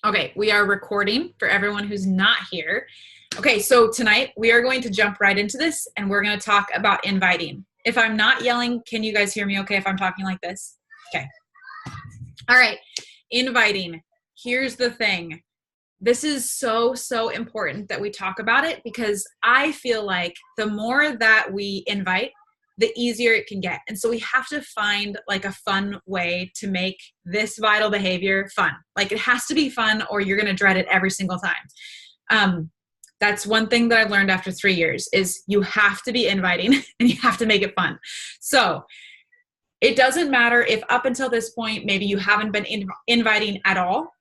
Okay, we are recording for everyone who's not here. Okay, so tonight we are going to jump right into this and we're going to talk about inviting. If I'm not yelling, can you guys hear me okay if I'm talking like this? Okay. All right, inviting. Here's the thing. This is so important that we talk about it because I feel like the more that we invite, the easier it can get. And so we have to find like a fun way to make this vital behavior fun. Like it has to be fun or you're going to dread it every single time. That's one thing that I've learned after 3 years is you have to be inviting and you have to make it fun. So it doesn't matter if up until this point, maybe you haven't been inviting at all.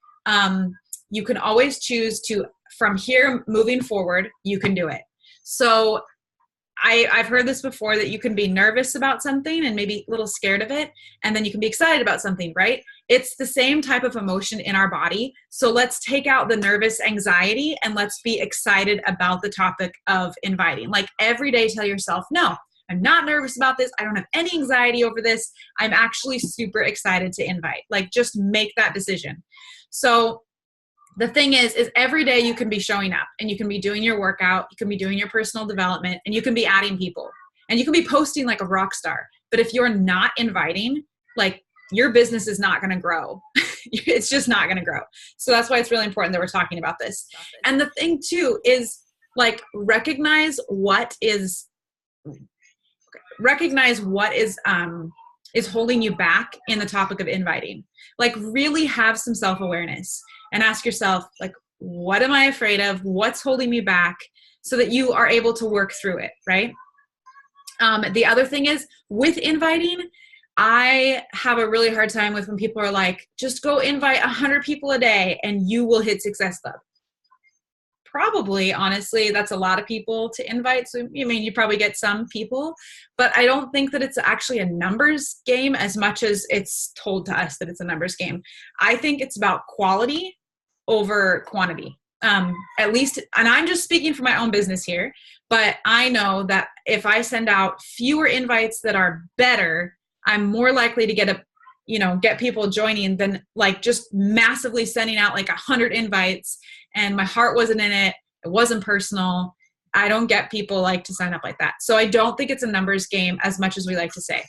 You can always choose to, from here moving forward, you can do it. So I've heard this before that you can be nervous about something and maybe a little scared of it, and then you can be excited about something, right? It's the same type of emotion in our body. So let's take out the nervous anxiety and let's be excited about the topic of inviting. Like every day tell yourself, no, I'm not nervous about this. I don't have any anxiety over this. I'm actually super excited to invite. Like just make that decision. So the thing is every day you can be showing up and you can be doing your workout, you can be doing your personal development, and you can be adding people and you can be posting like a rock star. But if you're not inviting, like your business is not going to grow. It's just not going to grow. So that's why it's really important that we're talking about this. And the thing too is like recognize what is holding you back in the topic of inviting. Like really have some self-awareness and ask yourself, like, what am I afraid of? What's holding me back so that you are able to work through it, right? The other thing is with inviting, I have a really hard time with when people are like, just go invite 100 people a day and you will hit Success Club. Probably, honestly, that's a lot of people to invite. So, I mean, you probably get some people, but I don't think that it's actually a numbers game as much as it's told to us that it's a numbers game. I think it's about quality over quantity. At least, and I'm just speaking for my own business here, but I know that if I send out fewer invites that are better, I'm more likely to get people joining than like just massively sending out like 100 invites and my heart wasn't in it. It wasn't personal. I don't get people like to sign up like that. So I don't think it's a numbers game as much as we like to say.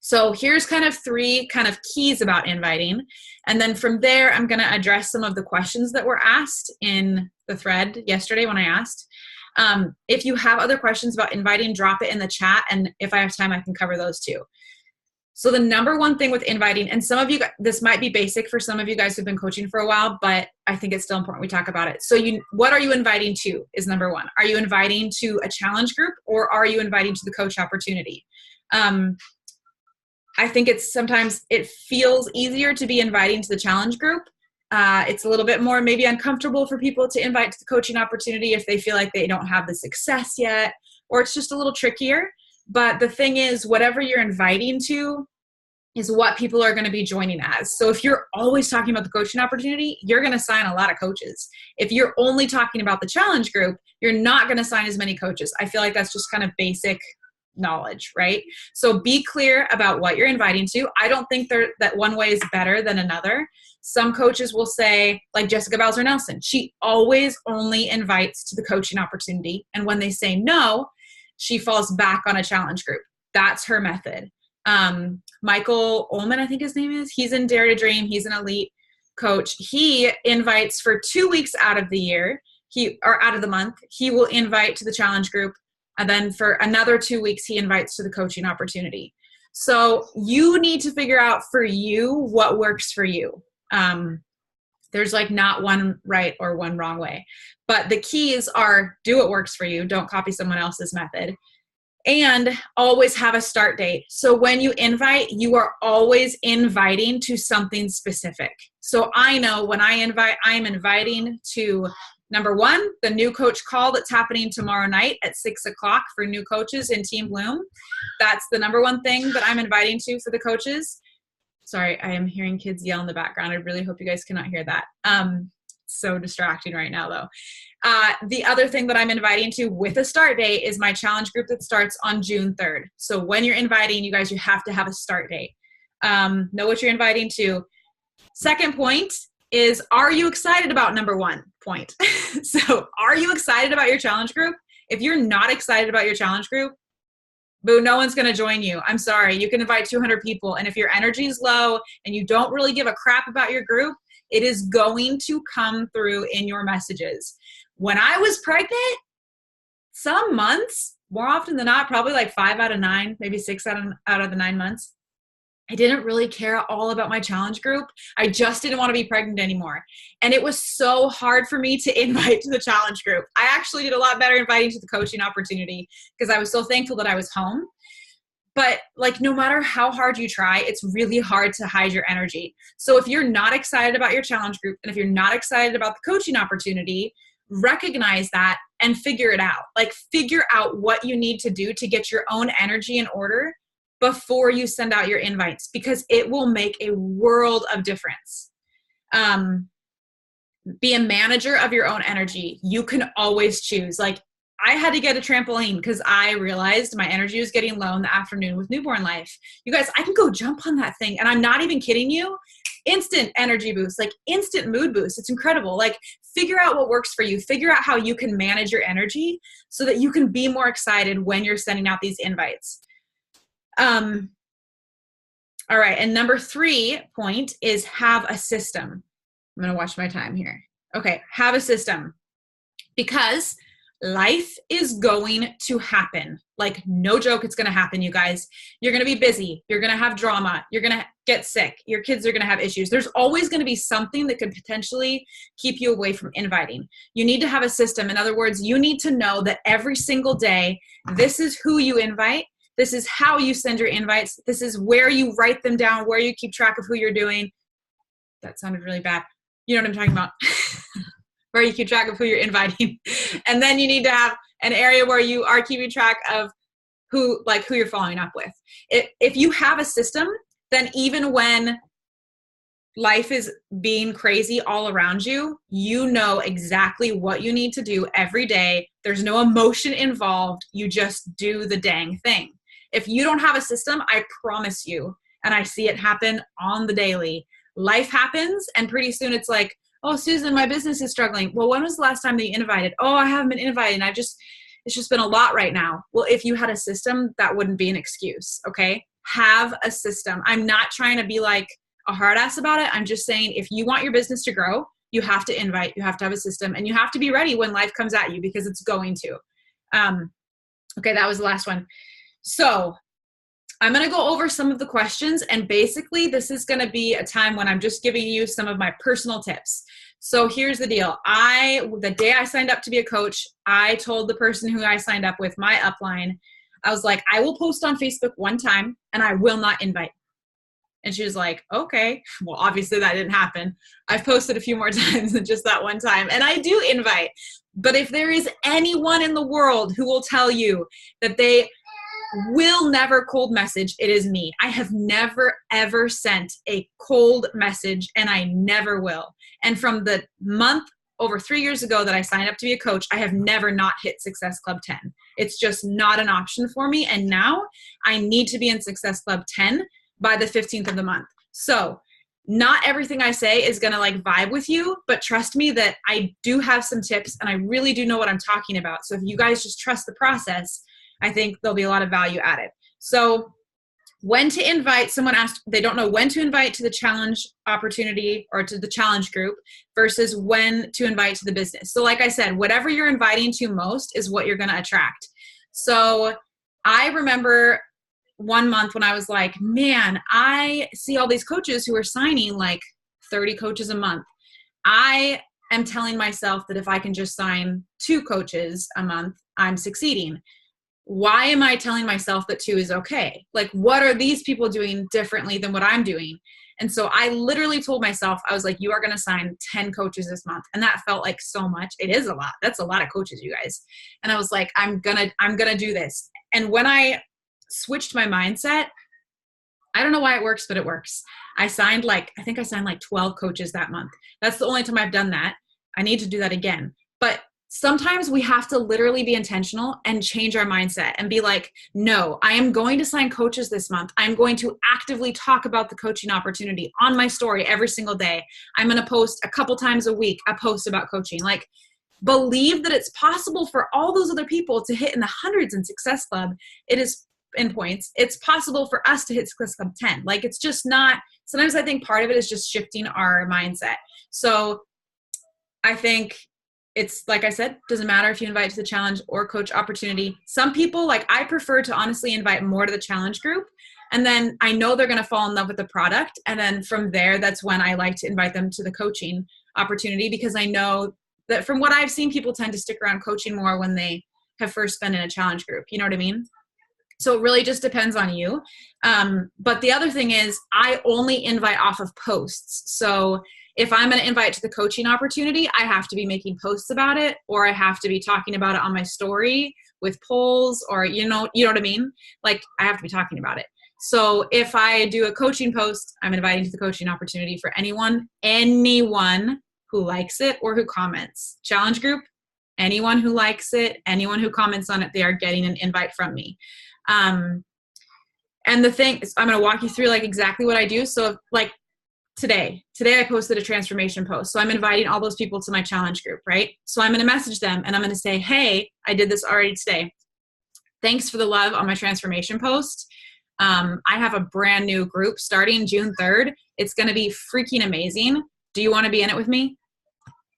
So here's kind of 3 kind of keys about inviting. And then from there, I'm going to address some of the questions that were asked in the thread yesterday when I asked. If you have other questions about inviting, drop it in the chat. And if I have time, I can cover those too. So the number one thing with inviting, and some of you, this might be basic for some of you guys who've been coaching for a while, but I think it's still important we talk about it. So what are you inviting to is number one. Are you inviting to a challenge group or are you inviting to the coach opportunity? I think sometimes it feels easier to be inviting to the challenge group. It's a little bit more maybe uncomfortable for people to invite to the coaching opportunity if they feel like they don't have the success yet, or it's just a little trickier. But the thing is, whatever you're inviting to is what people are going to be joining as. So if you're always talking about the coaching opportunity, you're going to sign a lot of coaches. If you're only talking about the challenge group, you're not going to sign as many coaches. I feel like that's just kind of basic knowledge, right? So be clear about what you're inviting to. I don't think that one way is better than another. Some coaches will say, like Jessica Bowser Nelson, she always only invites to the coaching opportunity. And when they say no, she falls back on a challenge group. That's her method. Michael Ullman, I think his name is, he's in Dare to Dream. He's an elite coach. He invites for 2 weeks out of the year, out of the month, he will invite to the challenge group. And then for another 2 weeks, he invites to the coaching opportunity. So you need to figure out for you what works for you. There's like not one right or one wrong way. But the keys are do what works for you. Don't copy someone else's method. And always have a start date. So when you invite, you are always inviting to something specific. So I know when I invite, I'm inviting to number one, the new coach call that's happening tomorrow night at 6:00 for new coaches in Team Bloom. That's the number one thing that I'm inviting to for the coaches. Sorry, I am hearing kids yell in the background. I really hope you guys cannot hear that. So distracting right now though. The other thing that I'm inviting to with a start date is my challenge group that starts on June 3rd. So when you're inviting, you guys, you have to have a start date. Know what you're inviting to. Second point, is, are you excited about number one point? So are you excited about your challenge group? If you're not excited about your challenge group, boo, no one's going to join you. I'm sorry. You can invite 200 people. And if your energy is low and you don't really give a crap about your group, it is going to come through in your messages. When I was pregnant, some months, more often than not, probably like 5 out of 9, maybe 6 out of the 9 months, I didn't really care at all about my challenge group. I just didn't want to be pregnant anymore. And it was so hard for me to invite to the challenge group. I actually did a lot better inviting to the coaching opportunity because I was so thankful that I was home. But like, no matter how hard you try, it's really hard to hide your energy. So if you're not excited about your challenge group, and if you're not excited about the coaching opportunity, recognize that and figure it out. Like, figure out what you need to do to get your own energy in order before you send out your invites, because it will make a world of difference. Be a manager of your own energy. You can always choose. Like, I had to get a trampoline because I realized my energy was getting low in the afternoon with newborn life. You guys, I can go jump on that thing, and I'm not even kidding you. Instant energy boost, like instant mood boost. It's incredible. Like, figure out what works for you. Figure out how you can manage your energy so that you can be more excited when you're sending out these invites. All right. And number 3 point is have a system. I'm going to watch my time here. Okay. Have a system, because life is going to happen. Like, no joke, it's going to happen, you guys. You're going to be busy. You're going to have drama. You're going to get sick. Your kids are going to have issues. There's always going to be something that could potentially keep you away from inviting. You need to have a system. In other words, you need to know that every single day, this is who you invite. This is how you send your invites. This is where you write them down, where you keep track of who you're doing. That sounded really bad. You know what I'm talking about. Where you keep track of who you're inviting. And then you need to have an area where you are keeping track of who you're following up with. If you have a system, then even when life is being crazy all around you, you know exactly what you need to do every day. There's no emotion involved. You just do the dang thing. If you don't have a system, I promise you, and I see it happen on the daily, life happens, and pretty soon it's like, oh, Susan, my business is struggling. Well, when was the last time that you invited? Oh, I haven't been invited. It's just been a lot right now. Well, if you had a system, that wouldn't be an excuse, okay? Have a system. I'm not trying to be like a hard ass about it. I'm just saying, if you want your business to grow, you have to invite, you have to have a system, and you have to be ready when life comes at you, because it's going to. Okay, that was the last one. So I'm going to go over some of the questions, and basically this is going to be a time when I'm just giving you some of my personal tips. So here's the deal. The day I signed up to be a coach, I told the person who I signed up with, my upline, I was like, I will post on Facebook one time and I will not invite. And she was like, okay. Well, obviously that didn't happen. I've posted a few more times than just that one time. And I do invite. But if there is anyone in the world who will tell you that they will never cold message, it is me. I have never, ever sent a cold message, and I never will. And from the month over 3 years ago that I signed up to be a coach, I have never not hit Success Club 10. It's just not an option for me. And now I need to be in Success Club 10 by the 15th of the month. So not everything I say is going to like vibe with you, but trust me that I do have some tips and I really do know what I'm talking about. So if you guys just trust the process, I think there'll be a lot of value added. So when to invite, someone asked, they don't know when to invite to the challenge opportunity or to the challenge group versus when to invite to the business. So like I said, whatever you're inviting to most is what you're going to attract. So I remember one month when I was like, man, I see all these coaches who are signing like 30 coaches a month. I am telling myself that if I can just sign 2 coaches a month, I'm succeeding. Why am I telling myself that 2 is okay? Like, what are these people doing differently than what I'm doing? And so I literally told myself, I was like, you are going to sign 10 coaches this month. And that felt like so much. It is a lot. That's a lot of coaches, you guys. And I was like, I'm going to do this. And when I switched my mindset, I don't know why it works, but it works. I think I signed like 12 coaches that month. That's the only time I've done that. I need to do that again. But sometimes we have to literally be intentional and change our mindset and be like, no, I am going to sign coaches this month. I'm going to actively talk about the coaching opportunity on my story every single day. I'm going to post a couple times a week, a post about coaching. Like, believe that it's possible for all those other people to hit in the hundreds in Success Club. It is in points. It's possible for us to hit Success Club 10. Like, it's just not, sometimes I think part of it is just shifting our mindset. So I think it's, like I said, doesn't matter if you invite to the challenge or coach opportunity. Some people, like, I prefer to honestly invite more to the challenge group. And then I know they're going to fall in love with the product. And then from there, that's when I like to invite them to the coaching opportunity, because I know that from what I've seen, people tend to stick around coaching more when they have first been in a challenge group. You know what I mean? So it really just depends on you. But the other thing is, I only invite off of posts. So if I'm going to invite to the coaching opportunity, I have to be making posts about it, or I have to be talking about it on my story with polls, or, you know what I mean? Like, I have to be talking about it. So if I do a coaching post, I'm inviting to the coaching opportunity for anyone who likes it or who comments. Challenge group, anyone who likes it, anyone who comments on it, they are getting an invite from me. And the thing is, I'm going to walk you through like exactly what I do. So like today I posted a transformation post. So I'm inviting all those people to my challenge group, right? So I'm going to message them and I'm going to say, hey, I did this already today. Thanks for the love on my transformation post. I have a brand new group starting June 3rd. It's going to be freaking amazing. Do you want to be in it with me?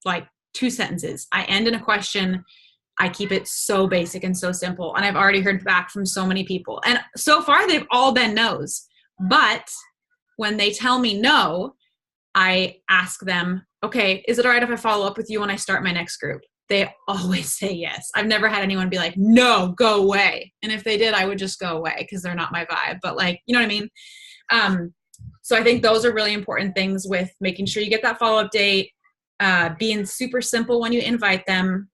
Like 2 sentences. I end in a question. I keep it so basic and so simple. And I've already heard back from so many people. And so far, they've all been no's. But when they tell me no, I ask them, okay, is it all right if I follow up with you when I start my next group? They always say yes. I've never had anyone be like, no, go away. And if they did, I would just go away because they're not my vibe. But like, you know what I mean? So I think those are really important things with making sure you get that follow-up date, being super simple when you invite them.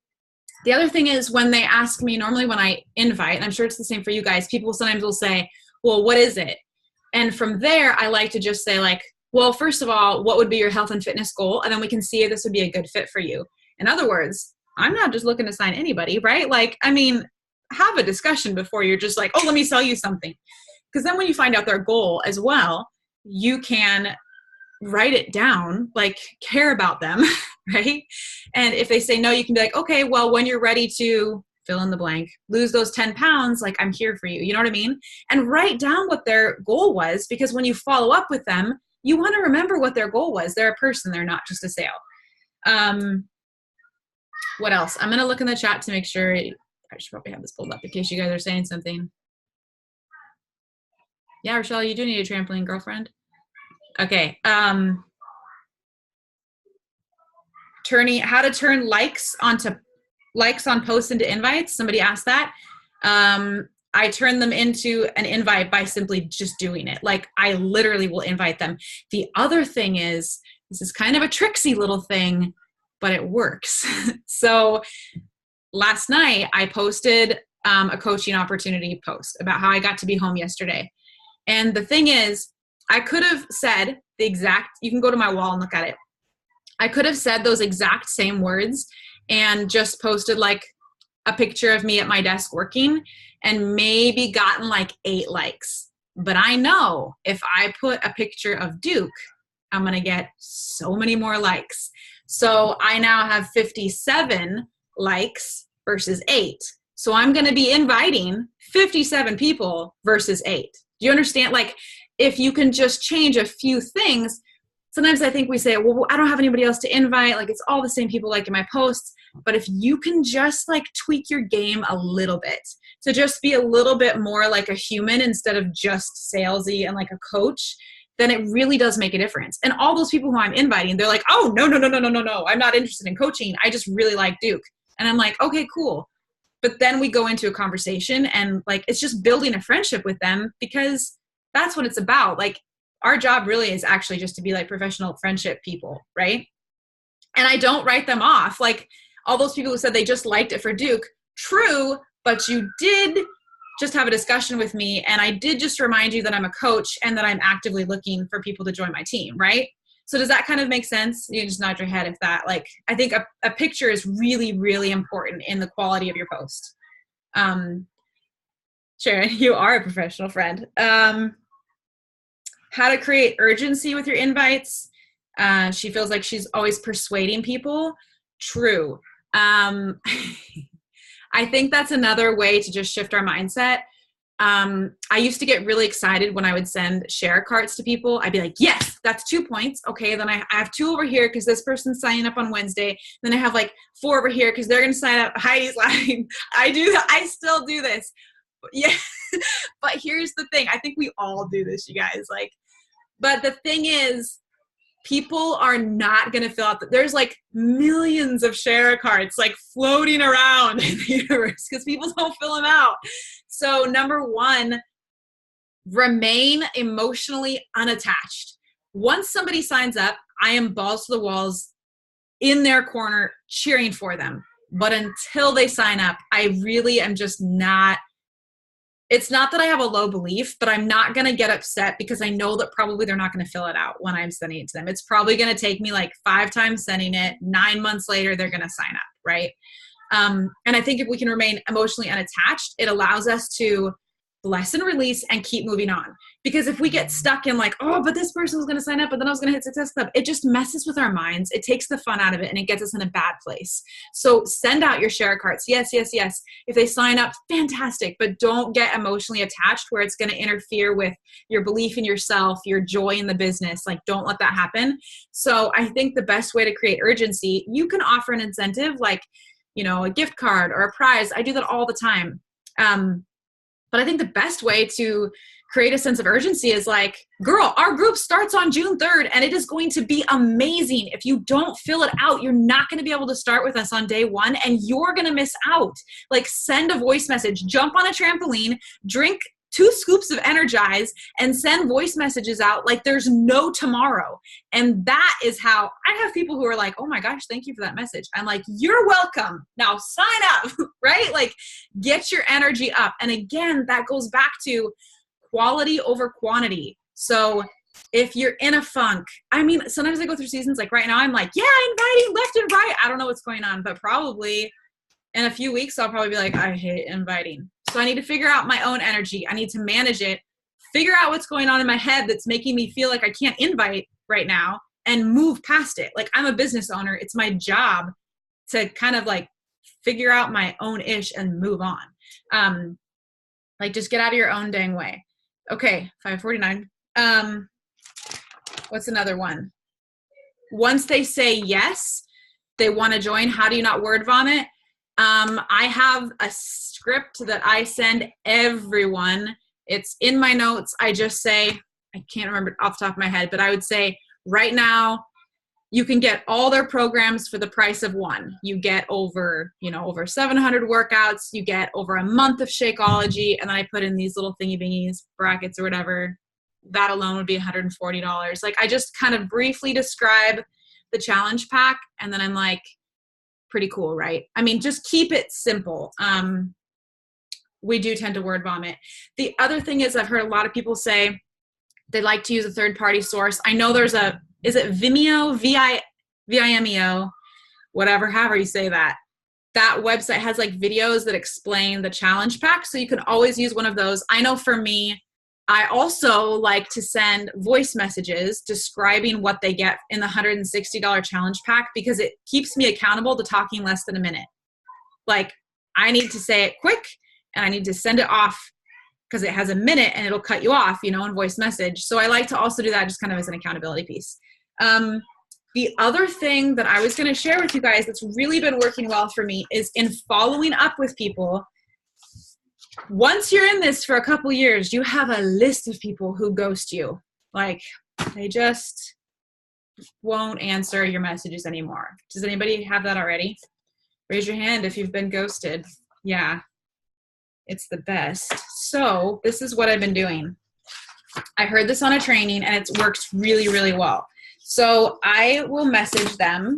The other thing is, when they ask me, normally when I invite, and I'm sure it's the same for you guys, people sometimes will say, well, what is it? And from there, I like to just say like, well, first of all, what would be your health and fitness goal? And then we can see if this would be a good fit for you. In other words, I'm not just looking to sign anybody, right? Like, I mean, have a discussion before you're just like, oh, let me sell you something. Because then when you find out their goal as well, you can write it down, like care about them, right? And if they say no, you can be like, okay, well, when you're ready to fill in the blank, lose those 10 pounds, like I'm here for you. You know what I mean? And write down what their goal was, because when you follow up with them, you want to remember what their goal was. They're a person. They're not just a sale. What else? I'm going to look in the chat to make sure. I should probably have this pulled up in case you guys are saying something. Yeah, Rochelle, you do need a trampoline, girlfriend. Okay. How to turn likes on posts into invites. Somebody asked that. I turn them into an invite by simply just doing it. Like, I literally will invite them. The other thing is, this is kind of a tricksy little thing, but it works. So last night I posted a coaching opportunity post about how I got to be home yesterday. And the thing is, I could have said the exact, you can go to my wall and look at it. I could have said those exact same words and just posted like a picture of me at my desk working and maybe gotten like 8 likes. But I know if I put a picture of Duke, I'm going to get so many more likes. So I now have 57 likes versus 8. So I'm going to be inviting 57 people versus 8. Do you understand? Like, if you can just change a few things, sometimes I think we say, well, I don't have anybody else to invite. Like, it's all the same people like in my posts. But if you can just like tweak your game a little bit to just be a little bit more like a human instead of just salesy and like a coach, then it really does make a difference. And all those people who I'm inviting, they're like, oh, no. I'm not interested in coaching. I just really like Duke. And I'm like, okay, cool. But then we go into a conversation and like, it's just building a friendship with them, because that's what it's about. Like, our job really is actually just to be like professional friendship people, right? And I don't write them off. Like, all those people who said they just liked it for Duke, true, but you did just have a discussion with me, and I did just remind you that I'm a coach and that I'm actively looking for people to join my team, right? So does that kind of make sense? You just nod your head if that, like, I think a picture is really, really important in the quality of your post. Sharon, you are a professional friend. How to create urgency with your invites. She feels like she's always persuading people. True. I think that's another way to just shift our mindset. I used to get really excited when I would send share carts to people. I'd be like, yes, that's 2 points. Okay, then I have 2 over here because this person's signing up on Wednesday. Then I have like 4 over here because they're going to sign up. Heidi's laughing. I still do this. Yeah. But here's the thing. I think we all do this, you guys. Like, but the thing is, people are not going to fill out there's like millions of share cards like floating around in the universe because people don't fill them out. So number 1, remain emotionally unattached. Once somebody signs up, I am balls to the walls in their corner cheering for them. But until they sign up, I really am just not. It's not that I have a low belief, but I'm not going to get upset because I know that probably they're not going to fill it out when I'm sending it to them. It's probably going to take me like 5 times sending it. 9 months later, they're going to sign up, right? And I think if we can remain emotionally unattached, it allows us to bless and release and keep moving on. Because if we get stuck in like, oh, but this person was going to sign up, but then I was going to hit Success Club, it just messes with our minds. It takes the fun out of it and it gets us in a bad place. So send out your share carts. Yes, yes, yes. If they sign up, fantastic, but don't get emotionally attached where it's going to interfere with your belief in yourself, your joy in the business. Like, don't let that happen. So I think the best way to create urgency, you can offer an incentive like, you know, a gift card or a prize. I do that all the time. But I think the best way to create a sense of urgency is like, girl, our group starts on June 3rd and it is going to be amazing. If you don't fill it out, you're not going to be able to start with us on day 1 and you're going to miss out. Like, send a voice message, jump on a trampoline, drink 2 scoops of Energize and send voice messages out like there's no tomorrow. And that is how I have people who are like, oh my gosh, thank you for that message. I'm like, you're welcome. Now sign up, right? Like, get your energy up. And again, that goes back to quality over quantity. So if you're in a funk, I mean, sometimes I go through seasons like right now, I'm like, yeah, inviting left and right. I don't know what's going on, but probably in a few weeks, I'll probably be like, I hate inviting. So I need to figure out my own energy. I need to manage it, figure out what's going on in my head that's making me feel like I can't invite right now and move past it. Like, I'm a business owner. It's my job to kind of like figure out my own ish and move on. Like, just get out of your own dang way. Okay. 5:49. What's another one? Once they say yes, they want to join. How do you not word vomit? I have a script that I send everyone. It's in my notes. I just say, I can't remember off the top of my head, but I would say right now you can get all their programs for the price of 1. You get over 700 workouts. You get over a month of Shakeology. And then I put in these little thingy bingies, brackets or whatever. That alone would be $140. Like, I just kind of briefly describe the challenge pack. And then I'm like, pretty cool, right? I mean, just keep it simple. We do tend to word vomit. The other thing is, I've heard a lot of people say they like to use a third-party source. I know there's is it Vimeo, Vimeo, whatever, however you say that. That website has like videos that explain the challenge pack. So you can always use one of those. I know for me, I also like to send voice messages describing what they get in the $160 challenge pack because it keeps me accountable to talking less than a minute. Like, I need to say it quick and I need to send it off because it has a minute and it'll cut you off, in voice message. So I like to also do that just kind of as an accountability piece. The other thing that I was going to share with you guys that's really been working well for me is in following up with people. Once you're in this for a couple years, you have a list of people who ghost you. Like, they just won't answer your messages anymore. Does anybody have that already? Raise your hand if you've been ghosted. Yeah, it's the best. So this is what I've been doing. I heard this on a training and it works really, really well. So I will message them,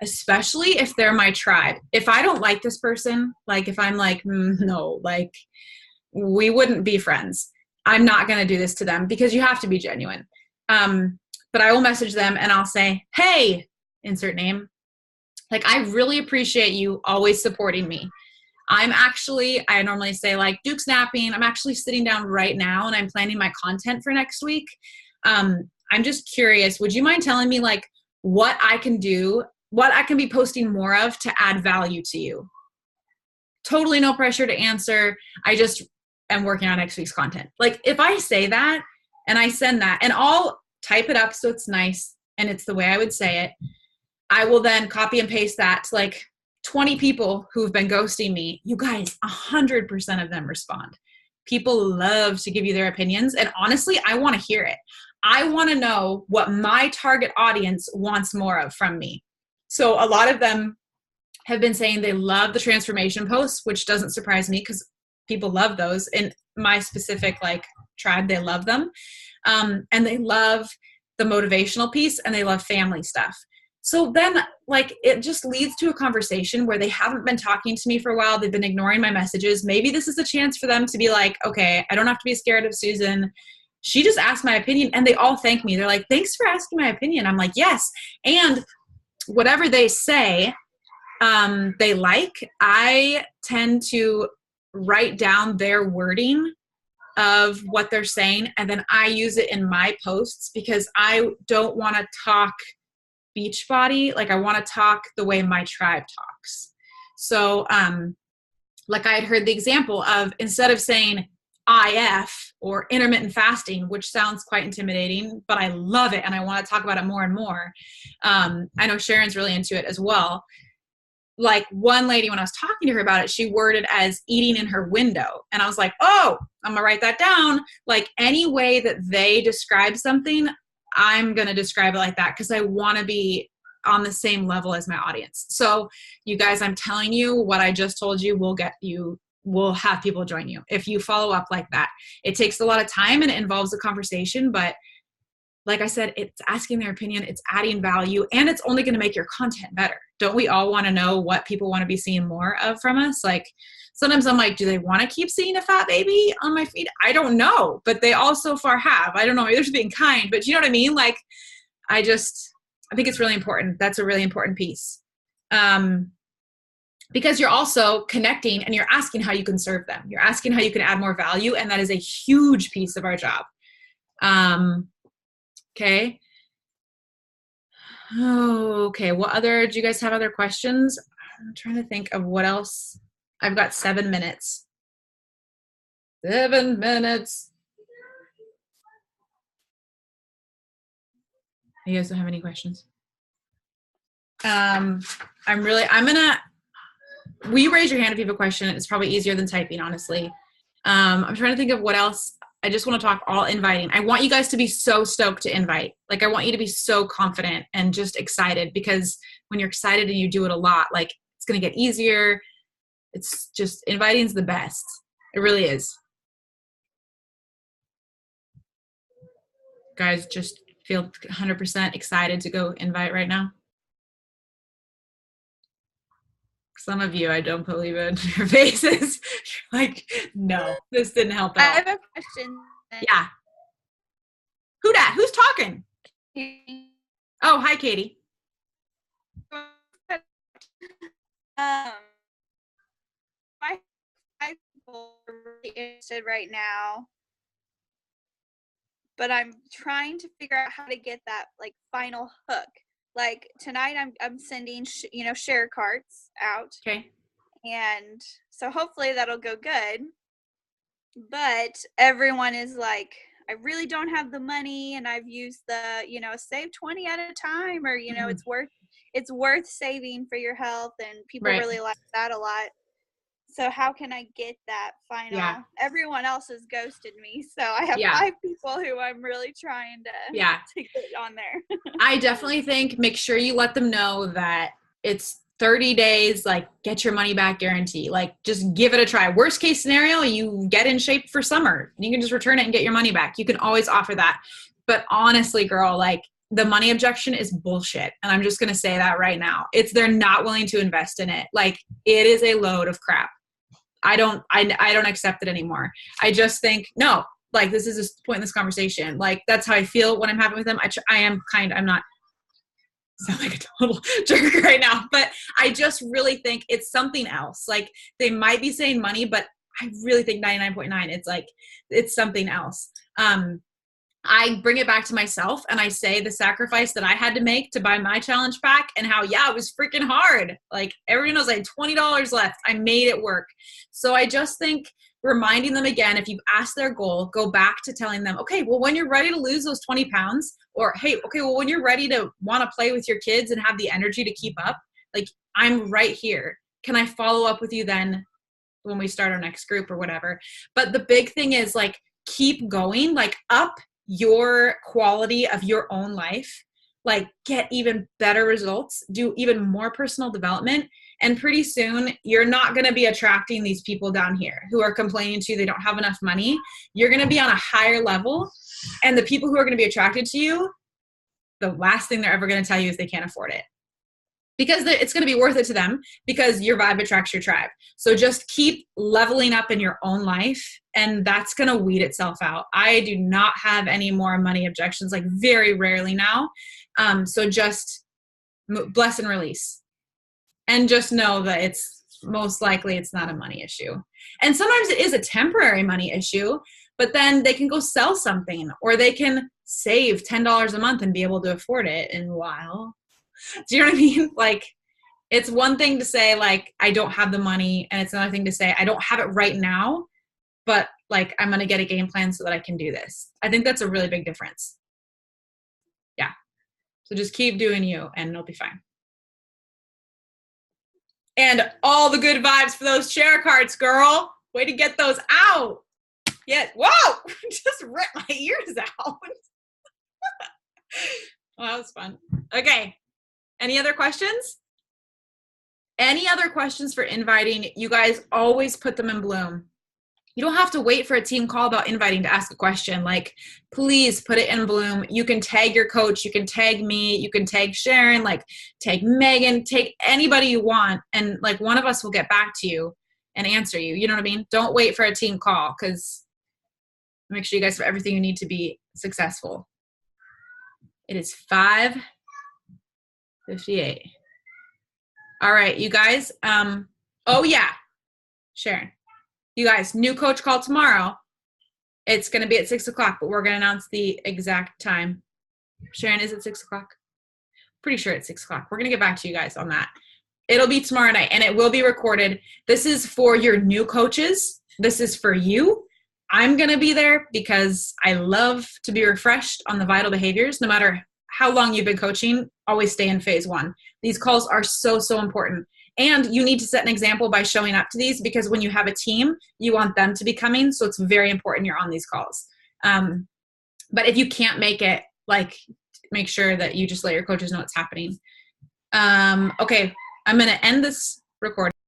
especially if they're my tribe. If I don't like this person, like if I'm like, no, like we wouldn't be friends, I'm not going to do this to them because you have to be genuine. but I will message them and I'll say, hey, insert name. Like, I really appreciate you always supporting me. I normally say like Duke snapping. I'm actually sitting down right now and I'm planning my content for next week. I'm just curious, would you mind telling me like what I can do, what I can be posting more of to add value to you? Totally no pressure to answer. I just am working on next week's content. Like, if I say that and I send that, and I'll type it up so it's nice and it's the way I would say it, I will then copy and paste that to like 20 people who've been ghosting me. You guys, 100% of them respond. People love to give you their opinions. And honestly, I want to hear it. I want to know what my target audience wants more of from me. So a lot of them have been saying they love the transformation posts, which doesn't surprise me because people love those. In my specific like tribe, they love them. And they love the motivational piece and they love family stuff. So then like it just leads to a conversation where they haven't been talking to me for a while. They've been ignoring my messages. Maybe this is a chance for them to be like, okay, I don't have to be scared of Susan. She just asked my opinion, and they all thank me. They're like, thanks for asking my opinion. I'm like, yes. And whatever they say, they like, I tend to write down their wording of what they're saying, and then I use it in my posts because I don't want to talk Beachbody. Like, I want to talk the way my tribe talks. So like I had heard the example of, instead of saying IF or intermittent fasting, which sounds quite intimidating, but I love it and I want to talk about it more and more. I know Sharon's really into it as well. Like, one lady, when I was talking to her about it, she worded as eating in her window. And I was like, oh, I'm going to write that down. Like, any way that they describe something, I'm going to describe it like that because I want to be on the same level as my audience. So you guys, I'm telling you, what I just told you will have people join you if you follow up like that. It takes a lot of time and it involves a conversation, but like I said, it's asking their opinion, it's adding value, and it's only going to make your content better. Don't we all want to know what people want to be seeing more of from us? Like, sometimes I'm like, do they want to keep seeing a fat baby on my feed? I don't know, but they all so far have. I don't know, maybe they're just being kind, but you know what I mean? Like, I think it's really important. That's a really important piece. Because you're also connecting and you're asking how you can serve them. You're asking how you can add more value, and that is a huge piece of our job. Okay. Okay. Do you guys have other questions? I'm trying to think of what else. I've got 7 minutes. 7 minutes. You guys don't have any questions? Will you raise your hand if you have a question? It's probably easier than typing, honestly. I'm trying to think of what else. I just want to talk all inviting. I want you guys to be so stoked to invite. Like, I want you to be so confident and just excited, because when you're excited and you do it a lot, like, it's going to get easier. It's just, inviting is the best. It really is. Guys, just feel 100% excited to go invite right now. Some of you, I don't believe it. Your faces, you're like, no, this didn't help at all. I have a question. Yeah. Who dat? Who's talking? Oh, hi, Katie. My people are really interested right now, but I'm trying to figure out how to get that like final hook. Like, tonight I'm sending share carts out. Okay. And so hopefully that'll go good. But everyone is like, I really don't have the money, and I've used the, save 20 at a time, or it's worth saving for your health, and people really like that a lot. So how can I get that final? Yeah. Everyone else has ghosted me, so I have 5 people who I'm really trying to get on there. I definitely think make sure you let them know that it's 30 days, like, get your money back guarantee. Like, just give it a try. Worst case scenario, you get in shape for summer. You can just return it and get your money back. You can always offer that. But honestly, girl, like, the money objection is bullshit. And I'm just going to say that right now. They're not willing to invest in it. Like, it is a load of crap. I don't accept it anymore. I just think, no, like, this is a point in this conversation. Like, that's how I feel when I'm having with them. I'm not sound like a total jerk right now, but I just really think it's something else. Like, they might be saying money, but I really think 99.9, it's like, it's something else. I bring it back to myself and I say the sacrifice that I had to make to buy my challenge pack and how, yeah, it was freaking hard. Like, everyone knows I had $20 left. I made it work. So I just think reminding them again, if you've asked their goal, go back to telling them, okay, well, when you're ready to lose those 20 pounds, or, hey, okay, well, when you're ready to want to play with your kids and have the energy to keep up, like, I'm right here. Can I follow up with you then when we start our next group or whatever? But the big thing is, like, keep going, like, up your quality of your own life, like, get even better results, do even more personal development. And pretty soon you're not going to be attracting these people down here who are complaining to you they don't have enough money. You're going to be on a higher level, and the people who are going to be attracted to you, the last thing they're ever going to tell you is they can't afford it, because it's going to be worth it to them, because your vibe attracts your tribe. So just keep leveling up in your own life, and that's going to weed itself out. I do not have any more money objections, like, very rarely now. So just bless and release, and just know that it's most likely it's not a money issue. And sometimes it is a temporary money issue, but then they can go sell something, or they can save $10 a month and be able to afford it in a while. Do you know what I mean? Like, it's one thing to say, like, I don't have the money, and it's another thing to say, I don't have it right now, but, like, I'm going to get a game plan so that I can do this. I think that's a really big difference. Yeah. So just keep doing you, and it'll be fine. And all the good vibes for those share carts, girl. Way to get those out. Yeah. Whoa! Just ripped my ears out. Well, that was fun. Okay. Any other questions? Any other questions for inviting? You guys always put them in Bloom. You don't have to wait for a team call about inviting to ask a question. Like, please put it in Bloom. You can tag your coach. You can tag me. You can tag Sharon, like, tag Megan, tag anybody you want. And, like, one of us will get back to you and answer you. You know what I mean? Don't wait for a team call, because make sure you guys have everything you need to be successful. It is 5:58. All right, you guys. Oh, yeah. Sharon. You guys, new coach call tomorrow. It's going to be at 6 o'clock, but we're going to announce the exact time. Sharon, is it 6 o'clock? Pretty sure it's 6 o'clock. We're going to get back to you guys on that. It'll be tomorrow night, and it will be recorded. This is for your new coaches. This is for you. I'm going to be there because I love to be refreshed on the vital behaviors. No matter how long you've been coaching, always stay in phase 1. These calls are so, so important. And you need to set an example by showing up to these, because when you have a team, you want them to be coming. So it's very important you're on these calls. But if you can't make it, like, make sure that you just let your coaches know what's happening. Okay, I'm going to end this recording.